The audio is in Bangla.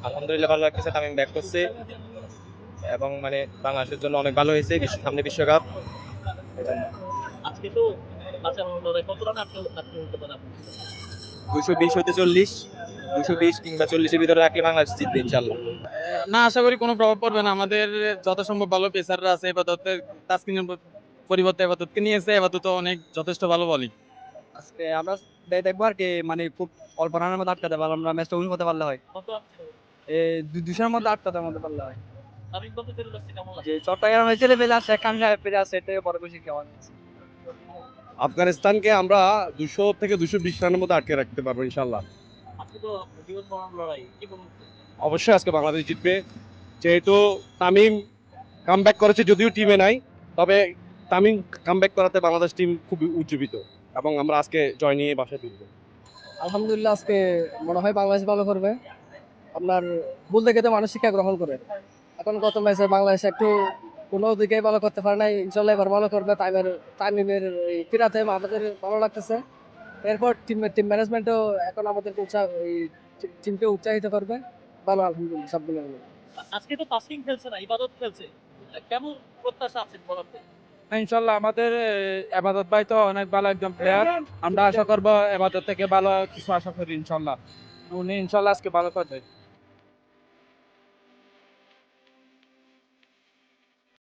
আলহামদুলিল্লাহ ভালো লাগতেছে, তামিম ব্যাক করছে এবং মানে বাংলাদেশের জন্য অনেক ভালো হয়েছে, সামনে বিশ্বকাপ। আজকে তো বাঁচানোর লড়াই কত রান আপনি হতে পারেন? 220 হতে 40, 220 কিংবা 40-এর ভিতরে রাখলে বাংলাদেশ জিতবে ইনশাল্লাহ। না, আশা করি কোনো প্রভাব পড়বে না। আমাদের যত সম্ভব ভালো পেসাররা আছে। এবাদত তাসকিনের পরিবর্তে এবাদতকে নিয়েছে। এবাদত অনেক যথেষ্ট ভালো বলিং। আজকে আমরা দেখবো আর কি, মানে খুব অল্প রানের মধ্যে আটকাতে পারলাম, আমরা ম্যাচটা উইন করতে পারলে হয়। কত আপনি এই 200-এর মধ্যে আটকাতে মধ্যে পারলে হয়। তামিম বলতে চলে যাচ্ছে কেমন যে লাগে? চট্টগ্রামের ছেলে পেলে আছে, এখান পেলে আছে, এটাই বড় খুশি কেমন। আফগানিস্তানকে আমরা 200 থেকে 220 রানের মধ্যে আটকে রাখতে পারবো ইনশাল্লাহ। আজকে তো জীবন মরণ লড়াই, কি বলুন? অবশ্যই আজকে বাংলাদেশ জিতবে, যেহেতু তামিম কামব্যাক করেছে, যদিও টিমে নাই, তবে তামিম কামব্যাক করাতে বাংলাদেশ টিম খুবই উজ্জীবিত এবং আমরা আজকে জয় নিয়ে বাসায় ফিরবো। আলহামদুলিল্লাহ আজকে মনে হয় বাংলাদেশ ভালো করবে। আপনার ভুল দেখে তো মানুষ শিক্ষা গ্রহণ করে। এখন গত ম্যাচে বাংলাদেশ একটু কোনো দিকে ভালো করতে পারে নাই, ইনশাল্লাহ এবার ভালো করবে। তামিমের এই ফিরাতে আমাদের ভালো লাগতেছে। এরপর টিম ম্যানেজমেন্টও এখন আমাদেরকে টিমকে উৎসাহিত করবে। ভালো, আলহামদুলিল্লাহ সবগুলো ভালো। আজকে তো তাসকিন খেলছে না, ইবাদত খেলছে। কেমন প্রত্যাশা আছে বলার? ইনশাল্লাহ আমাদের এবাদত ভাই তো অনেক ভালো একজন প্লেয়ার। আমরা আশা করবো এবাদত থেকে ভালো কিছু আশা করি ইনশাল্লাহ। উনি ইনশাল্লাহ আজকে ভালো করবে।